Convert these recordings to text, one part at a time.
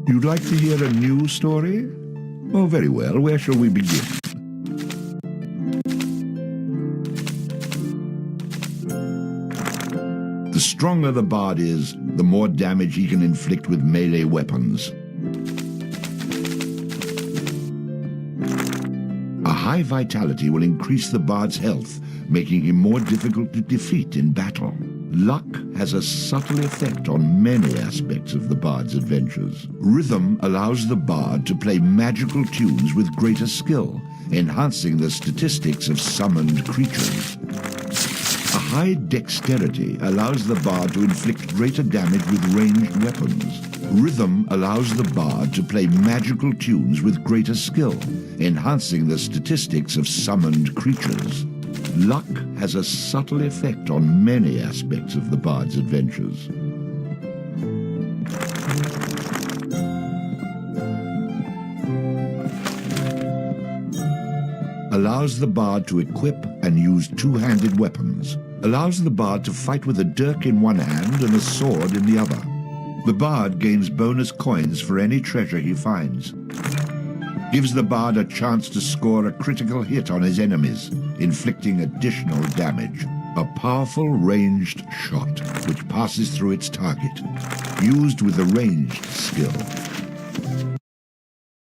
You'd like to hear a new story? Oh, very well. Where shall we begin? The stronger the bard is, the more damage he can inflict with melee weapons. A high vitality will increase the bard's health, making him more difficult to defeat in battle. Luck has a subtle effect on many aspects of the bard's adventures. Rhythm allows the bard to play magical tunes with greater skill, enhancing the statistics of summoned creatures. A high dexterity allows the bard to inflict greater damage with ranged weapons. Rhythm allows the bard to play magical tunes with greater skill, enhancing the statistics of summoned creatures. Luck has a subtle effect on many aspects of the bard's adventures. Allows the bard to equip and use two-handed weapons. Allows the bard to fight with a dirk in one hand and a sword in the other. The bard gains bonus coins for any treasure he finds. Gives the bard a chance to score a critical hit on his enemies, inflicting additional damage. A powerful ranged shot, which passes through its target, used with a ranged skill.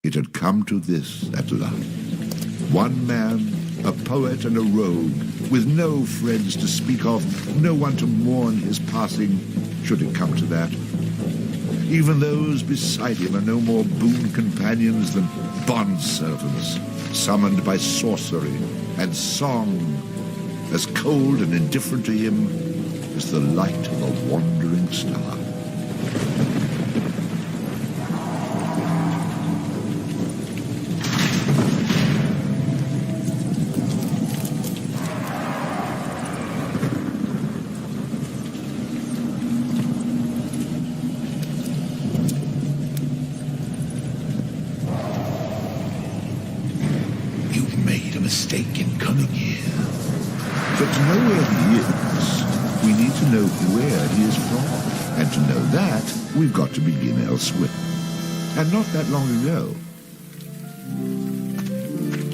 It had come to this at last. One man, a poet and a rogue, with no friends to speak of, no one to mourn his passing, should it come to that. Even those beside him are no more boon companions than bondservants, summoned by sorcery and song, as cold and indifferent to him as the light of a wandering star. Mistake in coming here. But to know where he is, we need to know where he is from. And to know that, we've got to begin elsewhere. And not that long ago.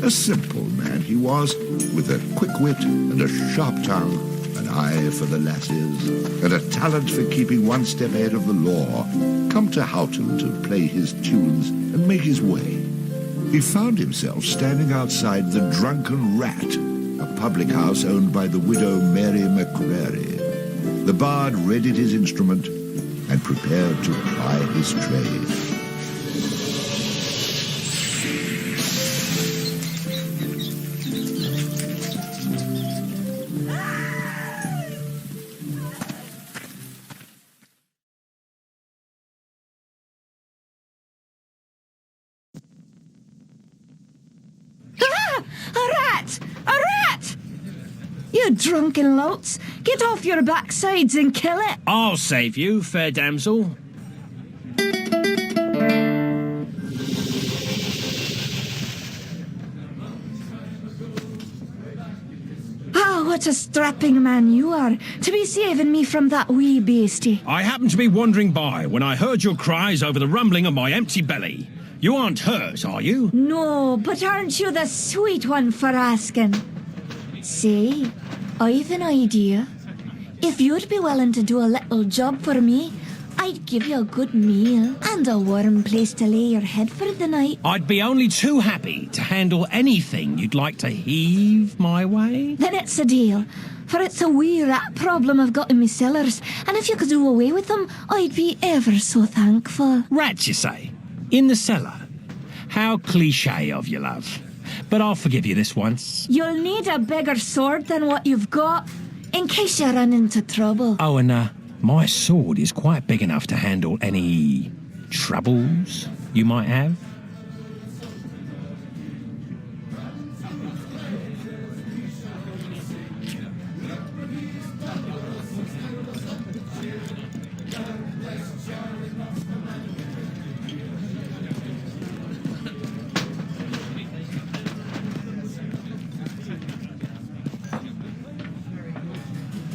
A simple man he was, with a quick wit and a sharp tongue, an eye for the lasses, and a talent for keeping one step ahead of the law, come to Houghton to play his tunes and make his way. He found himself standing outside the Drunken Rat, a public house owned by the widow Mary McCrary. The bard readied his instrument and prepared to ply his trade. You drunken louts! Get off your backsides and kill it! I'll save you, fair damsel. Ah, what a strapping man you are, to be saving me from that wee beastie. I happened to be wandering by when I heard your cries over the rumbling of my empty belly. You aren't hurt, are you? No, but aren't you the sweet one for asking? Say, I've an idea. If you'd be willing to do a little job for me, I'd give you a good meal and a warm place to lay your head for the night. I'd be only too happy to handle anything you'd like to heave my way. Then it's a deal. for it's a wee rat problem I've got in me cellars, and if you could do away with them, I'd be ever so thankful. Rats, you say? In the cellar? How cliché of you, love. But I'll forgive you this once. You'll need a bigger sword than what you've got, in case you run into trouble. Oh, and my sword is quite big enough to handle any troubles you might have.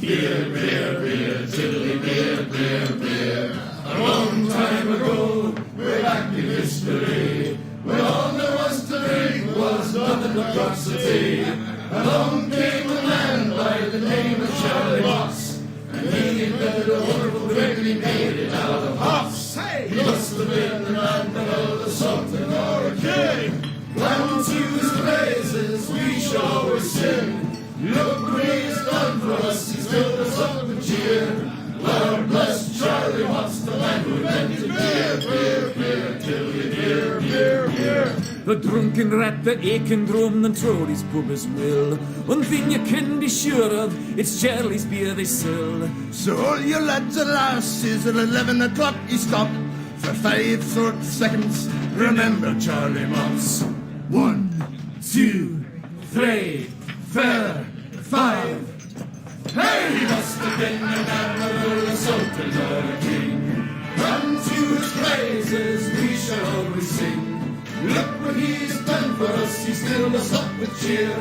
Beer, beer, beer, tiddly beer, beer, beer. A long time ago, way back in history, when all there was to drink was nothing but prosody, along came a man by the name of Charlie Moss, and he invented a wonderful drink and he made it out of hops. He must have been the man that held the something or a king. Down to his praises we shall always sing. Look what he's done for us, he's filled us up with cheer. Lord bless Charlie Moss, the man who invented beer, beer, beer, tilly beer, beer, beer. The drunken rat that aching drum and Trody's pub as well. One thing you can be sure of, it's Charlie's beer they sell. So all you lads and lasses at 11 o'clock you stop for 5 short seconds. Remember Charlie Moss. 1, 2, 3, 4, 5. Hey! He must have been an admiral, a sultan, or a king. Come to his praises we shall always sing. Look what he's done for us, he's filled us up with cheer.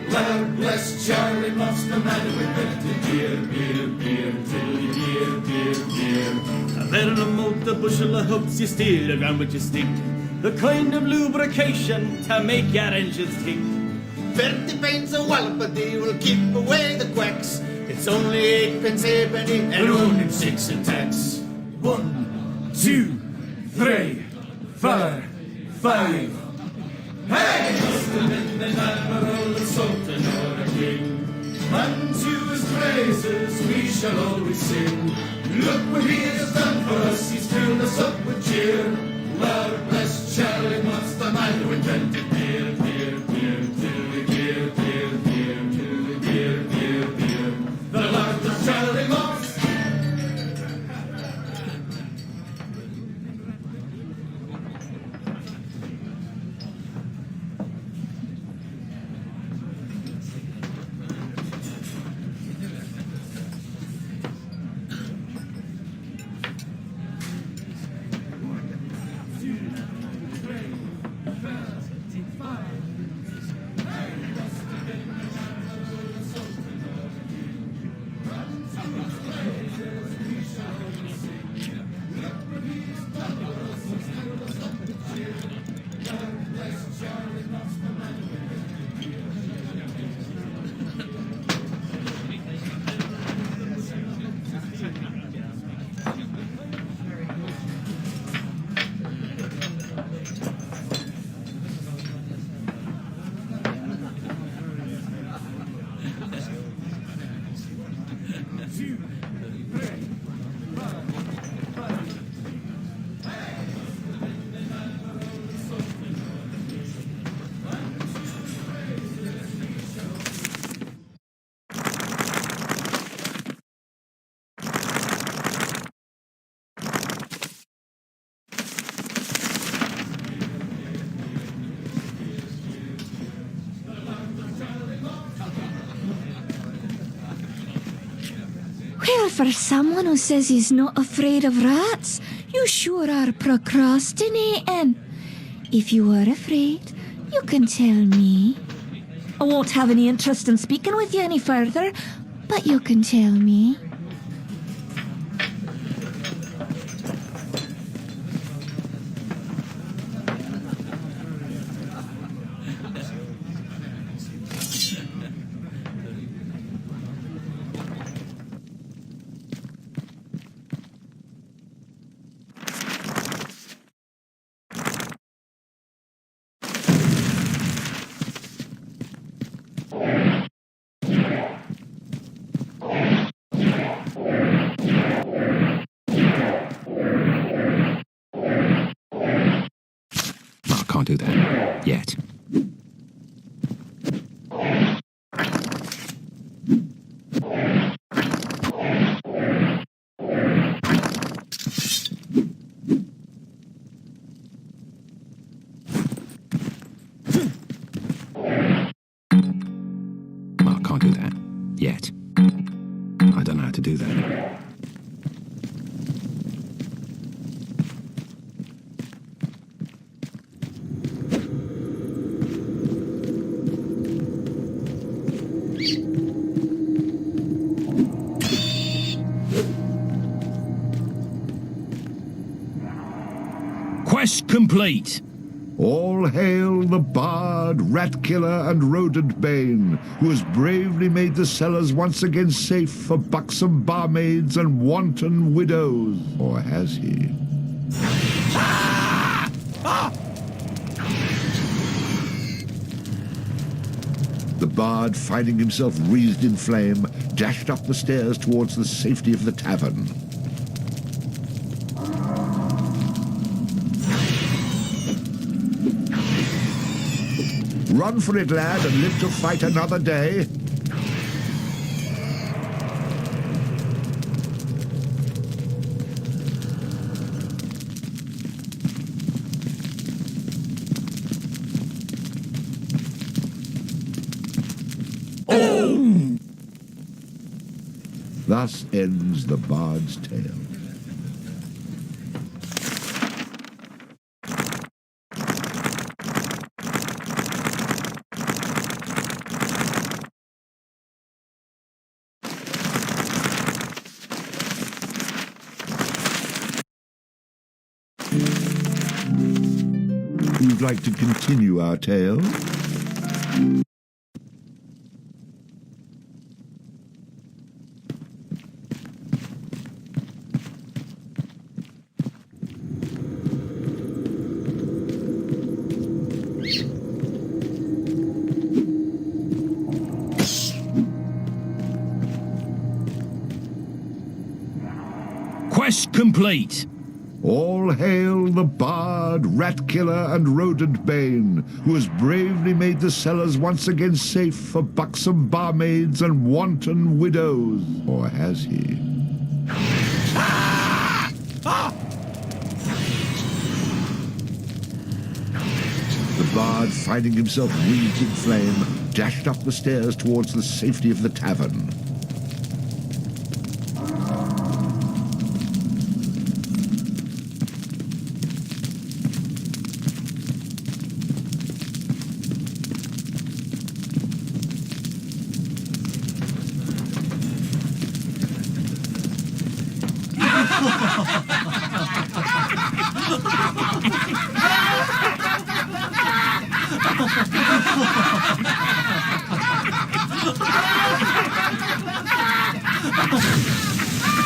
Lord bless Charlie Moss, the man who invented beer, beer, beer, tilly beer, beer, beer. A little amount, a bushel of hooks, you steal around with your stick. The kind of lubrication to make your engines tick. 50 pence a wallopedy will keep away the quacks. It's only 8 pence halfpenny and only 6 in tax. 1, 2, 3, 4, 5. Hey! Must have been an admiral, a sultan, or a king. Unto his praises we shall always sing. Look what he has done for us, he's filled us up with cheer. Lord bless Charlie Moss, the man who invented beer, beer, beer, tilly beer, beer, beer, tilly beer, beer, beer. The Lord bless Charlie Moss. Well, for someone who says he's not afraid of rats, you sure are procrastinating. If you are afraid, you can tell me. I won't have any interest in speaking with you any further, but you can tell me. can't do that. Yet. I can't do that. Yet. I don't know how to do that. Quest complete. All hail the bard, rat killer, and rodent bane, who has bravely made the cellars once again safe for buxom barmaids and wanton widows. Or has he? The bard, finding himself wreathed in flame, dashed up the stairs towards the safety of the tavern. Run for it, lad, and live to fight another day. Oh! Thus ends the bard's tale. You'd like to continue our tale? Quest complete. All hail the bard, rat killer, and rodent bane, who has bravely made the cellars once again safe for buxom barmaids and wanton widows. Or has he? The bard, finding himself wreathed in flame, dashed up the stairs towards the safety of the tavern.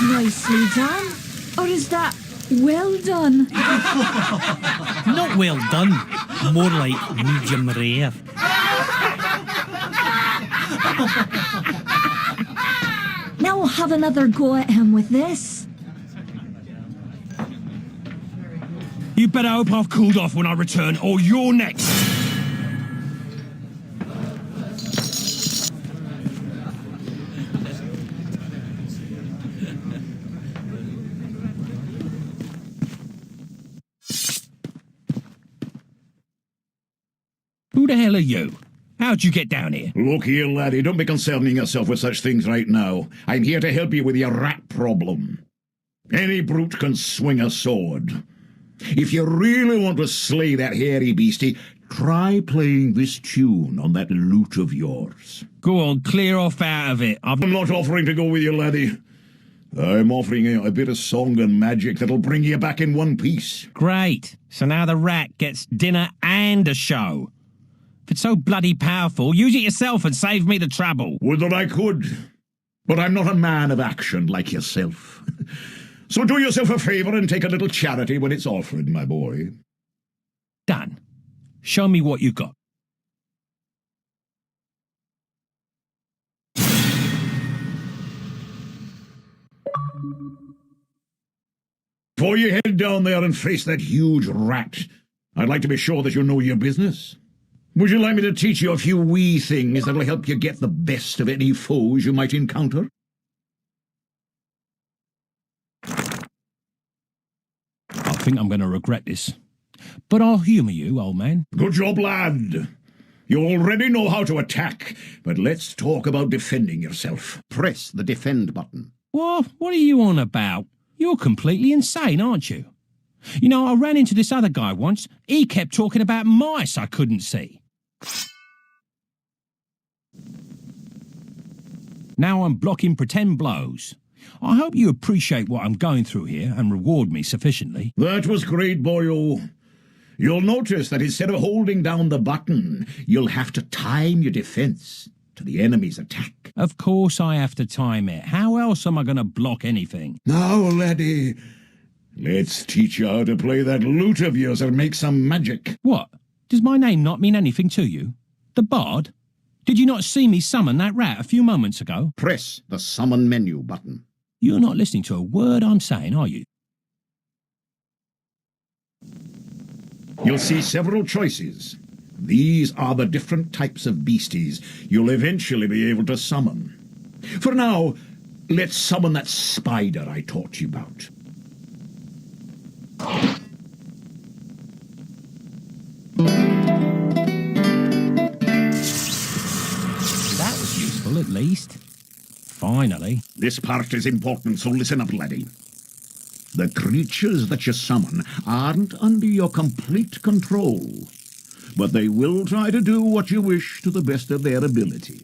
Nicely done. Or is that well done? Not well done. More like medium rare. Now we'll have another go at him with this. You better hope I've cooled off when I return, or you're next. Who the hell are you? How'd you get down here? Look here, laddie, don't be concerning yourself with such things right now. I'm here to help you with your rat problem. Any brute can swing a sword. If you really want to slay that hairy beastie, try playing this tune on that lute of yours. Go on, clear off out of it. I'm not offering to go with you, laddie. I'm offering you a bit of song and magic that'll bring you back in one piece. Great. So now the rat gets dinner and a show. If it's so bloody powerful, use it yourself and save me the trouble. Would that I could. But I'm not a man of action like yourself. So do yourself a favour and take a little charity when it's offered, my boy. Done. Show me what you got. Before you head down there and face that huge rat, I'd like to be sure that you know your business. Would you like me to teach you a few wee things that'll help you get the best of any foes you might encounter? I think I'm going to regret this. But I'll humour you, old man. Good job, lad. You already know how to attack, but let's talk about defending yourself. Press the defend button. What are you on about? You're completely insane, aren't you? You know, I ran into this other guy once. He kept talking about mice I couldn't see. Now I'm blocking pretend blows. I hope you appreciate what I'm going through here and reward me sufficiently. That was great, boyo. You'll notice that instead of holding down the button, you'll have to time your defense to the enemy's attack. Of course I have to time it. How else am I going to block anything? Now, laddie, let's teach you how to play that lute of yours and make some magic. What? Does my name not mean anything to you? The Bard? Did you not see me summon that rat a few moments ago? Press the summon menu button. You're not listening to a word I'm saying, are you? You'll see several choices. These are the different types of beasties you'll eventually be able to summon. For now, let's summon that spider I taught you about. That was useful, at least. Finally. This part is important, so listen up, laddie. The creatures that you summon aren't under your complete control, but they will try to do what you wish to the best of their ability.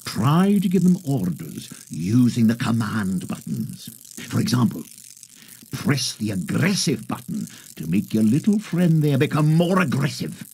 Try to give them orders using the command buttons. For example, press the aggressive button to make your little friend there become more aggressive.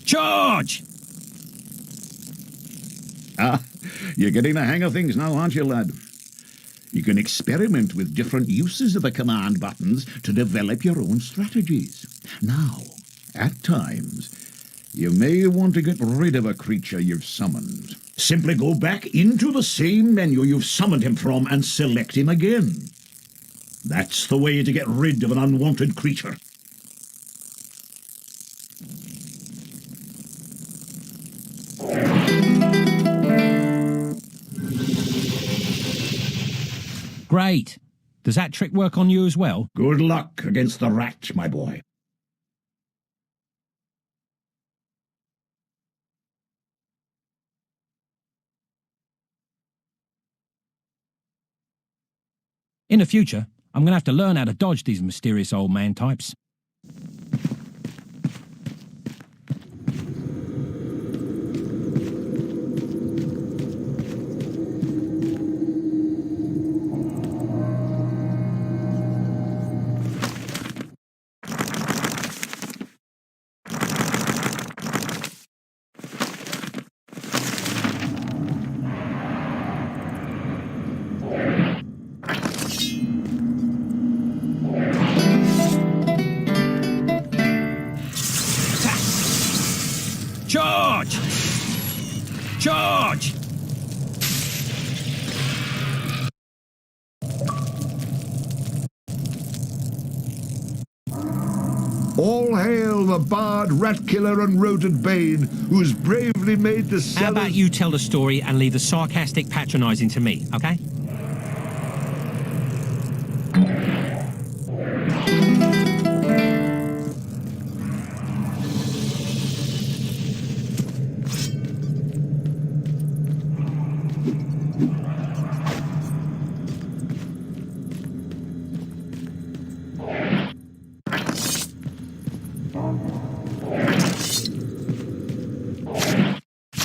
Charge! You're getting the hang of things now, aren't you, lad? You can experiment with different uses of the command buttons to develop your own strategies. Now, at times, you may want to get rid of a creature you've summoned. Simply go back into the same menu you've summoned him from and select him again. That's the way to get rid of an unwanted creature. Great. Does that trick work on you as well? Good luck against the rat, my boy. In the future, I'm going to have to learn how to dodge these mysterious old man types. Charge! Charge! All hail the bard, rat killer, and rodent bane, who's bravely made the How about you tell the story and leave the sarcastic patronising to me, okay?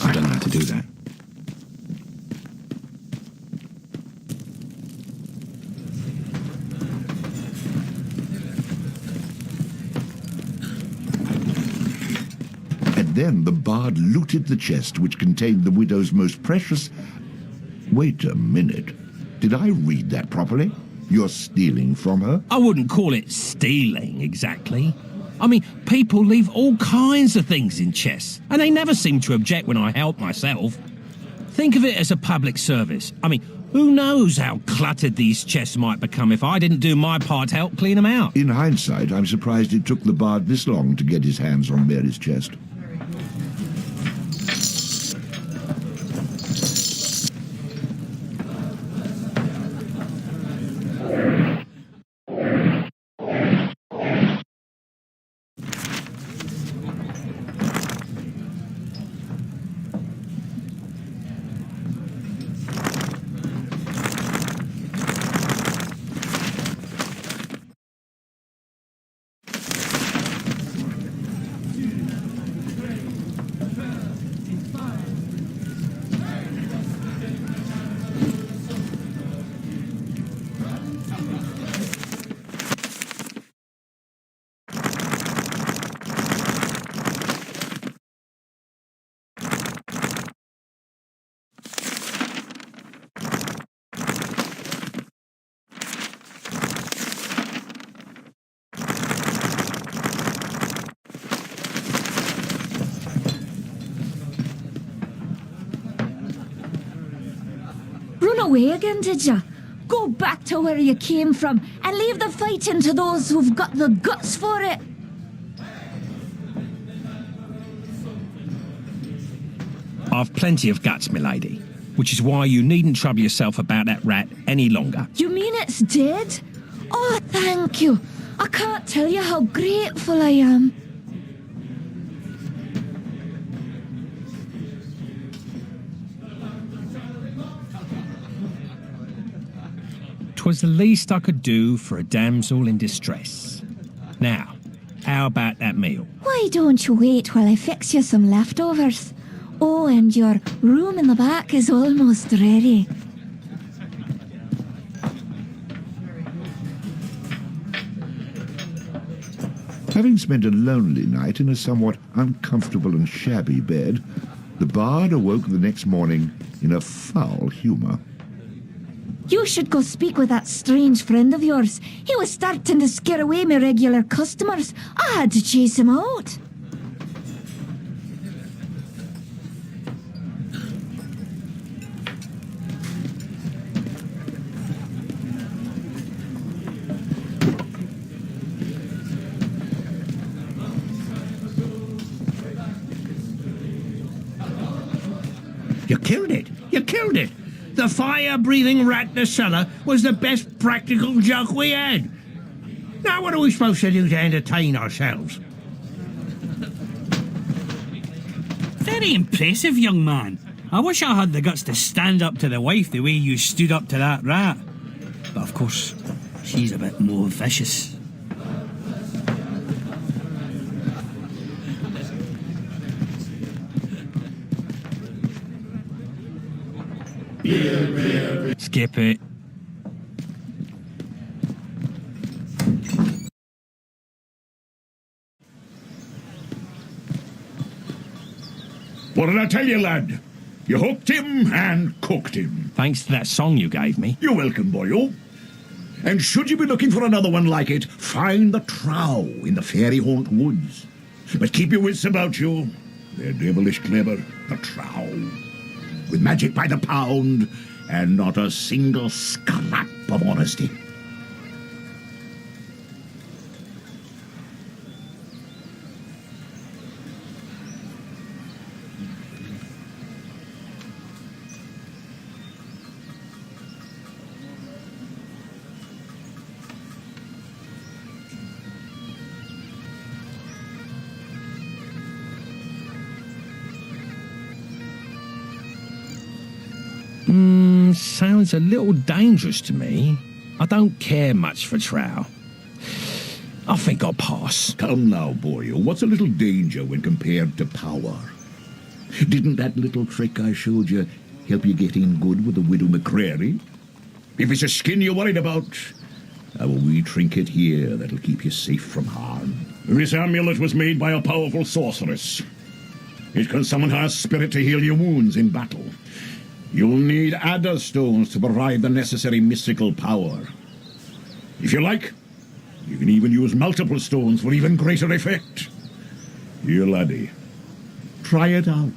I don't know how to do that. And then the bard looted the chest which contained the widow's most precious... Wait a minute. Did I read that properly? You're stealing from her? I wouldn't call it stealing, exactly. I mean, people leave all kinds of things in chests, and they never seem to object when I help myself. Think of it as a public service. I mean, who knows how cluttered these chests might become if I didn't do my part to help clean them out. In hindsight, I'm surprised it took the bard this long to get his hands on Mary's chest. Run away again, did ya? Go back to where you came from and leave the fighting to those who've got the guts for it. I've plenty of guts, milady, which is why you needn't trouble yourself about that rat any longer. You mean it's dead? Oh, thank you. I can't tell you how grateful I am. "'Twas the least I could do for a damsel in distress. Now, how about that meal?" Why don't you wait while I fix you some leftovers? Oh, and your room in the back is almost ready. Having spent a lonely night in a somewhat uncomfortable and shabby bed, the bard awoke the next morning in a foul humour. You should go speak with that strange friend of yours. He was starting to scare away my regular customers. I had to chase him out. You killed it! You killed it! The fire-breathing rat in the cellar was the best practical joke we had. Now what are we supposed to do to entertain ourselves? Very impressive, young man. I wish I had the guts to stand up to the wife the way you stood up to that rat. But of course, she's a bit more vicious. Skip it. What did I tell you, lad? You hooked him and cooked him. Thanks to that song you gave me. You're welcome, boyo. And should you be looking for another one like it, find the trow in the fairy haunt woods. But keep your wits about you. They're devilish clever, the trow. With magic by the pound, and not a single scrap of honesty. Sounds a little dangerous to me. I don't care much for trow. I think I'll pass. Come now, boy. What's a little danger when compared to power? Didn't that little trick I showed you help you get in good with the widow McCrary? If it's a skin you're worried about, I have a wee trinket here that'll keep you safe from harm. This amulet was made by a powerful sorceress. It can summon her spirit to heal your wounds in battle. You'll need adder stones to provide the necessary mystical power. If you like, you can even use multiple stones for even greater effect. Here, laddie. Try it out.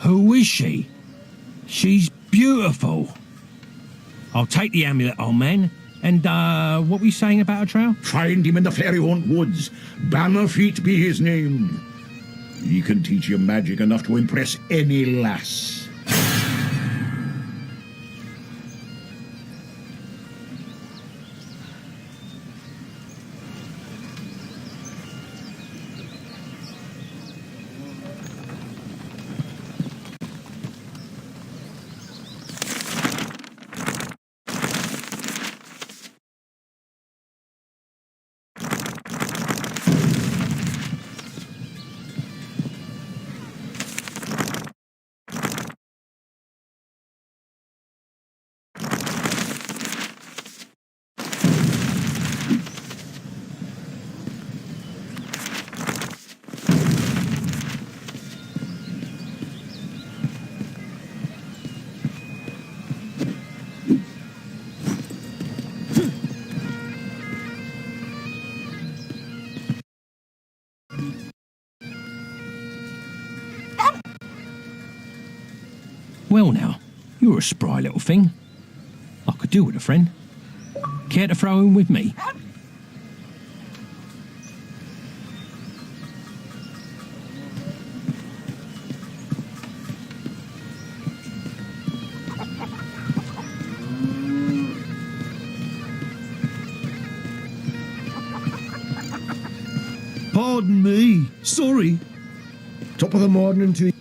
Who is she? She's beautiful. I'll take the amulet, old man. And, what were you saying about a trail? Find him in the Fairy Haunt Woods. Bannerfeet be his name. He can teach you magic enough to impress any lass. Well now, you're a spry little thing. I could do with a friend. Care to throw in with me? Pardon me. Sorry. Top of the morning to you.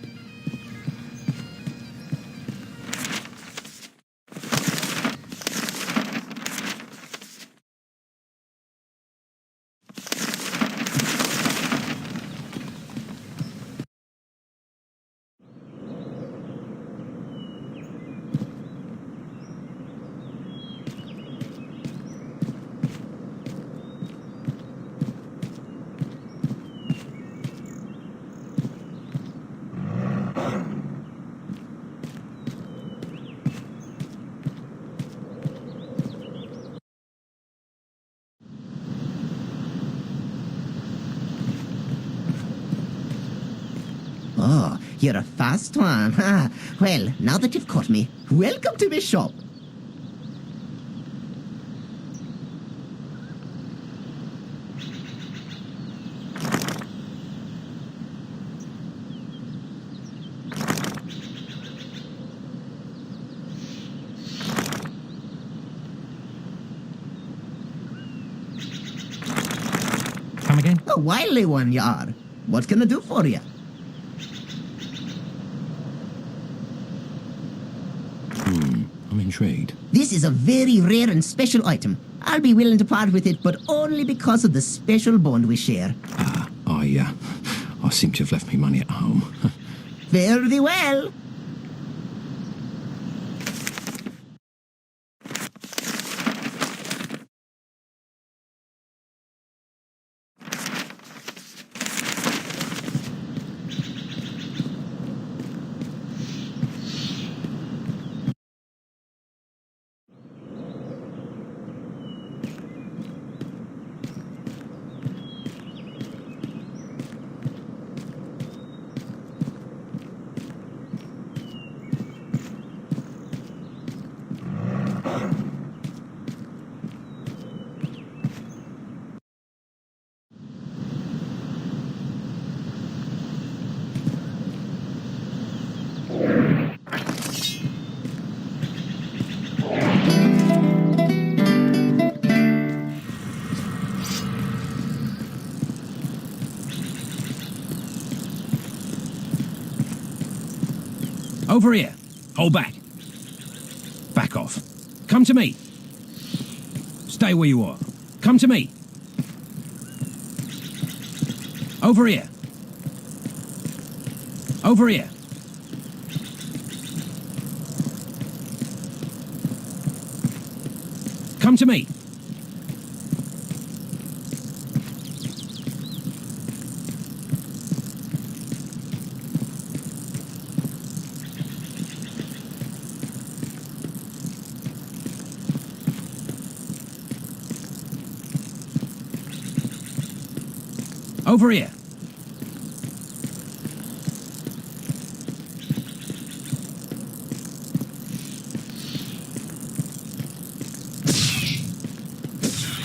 Oh, you're a fast one. Ah, well, now that you've caught me, welcome to my shop. Come again? A wily one you are. What can I do for you? I'm intrigued. This is a very rare and special item. I'll be willing to part with it, but only because of the special bond we share. I seem to have left me money at home. Fare thee well. Over here. Hold back. Back off. Come to me. Stay where you are. Come to me. Over here. Over here. Come to me. Over here.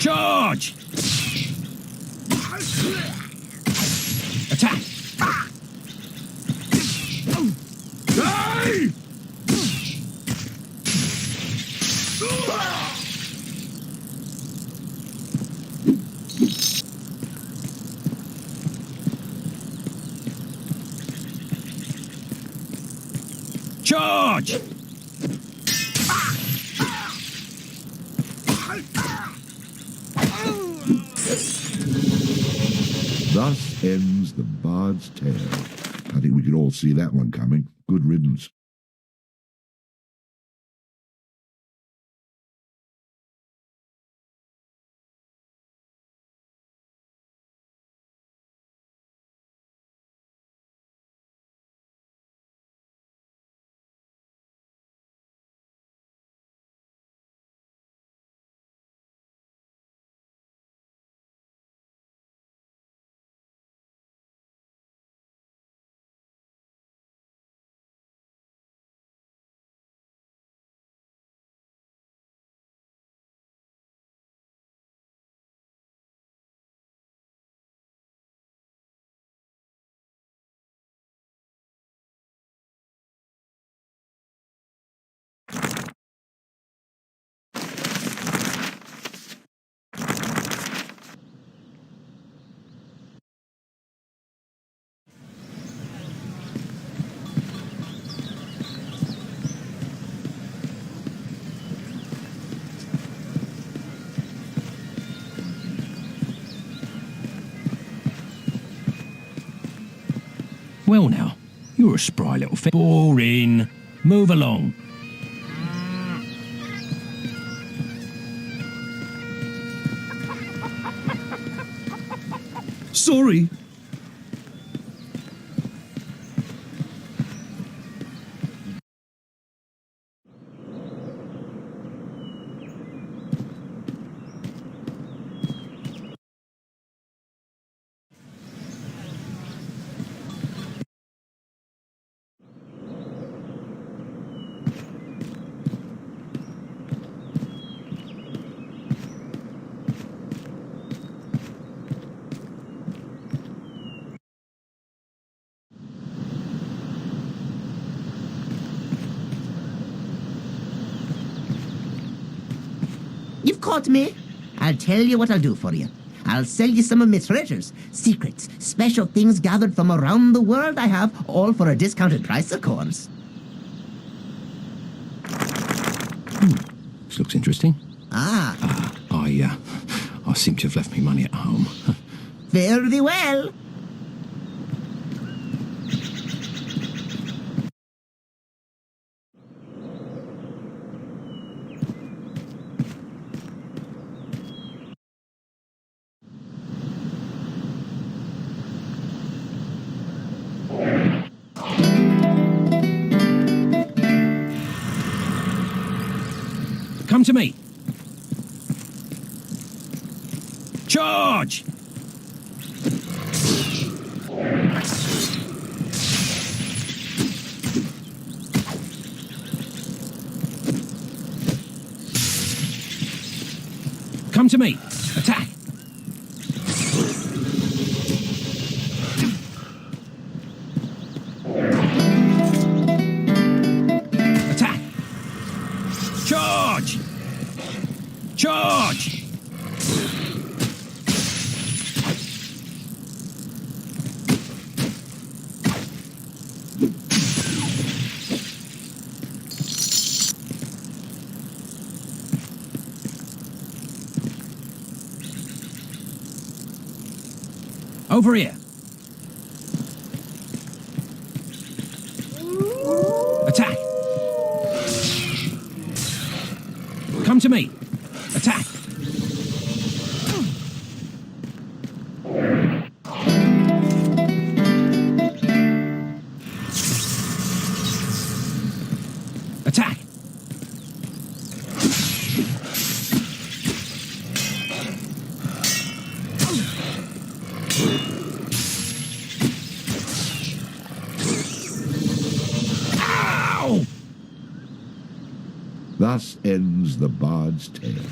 Charge! Attack! Die! Charge! Thus ends the Bard's Tale. I think we could all see that one coming. Good riddance. Well now, you're a spry little thing. Boring. Move along. Sorry. You've caught me. I'll tell you what I'll do for you. I'll sell you some of my treasures, secrets, special things gathered from around the world I have, all for a discounted price, of course. This looks interesting. Ah. I seem to have left me money at home. Fare thee well. Come to me. Charge! Come to me. Attack! Attack! Charge! Charge! Over here. Attack. Come to me. Attack. Attack. Ow! Thus ends the Bard's tale.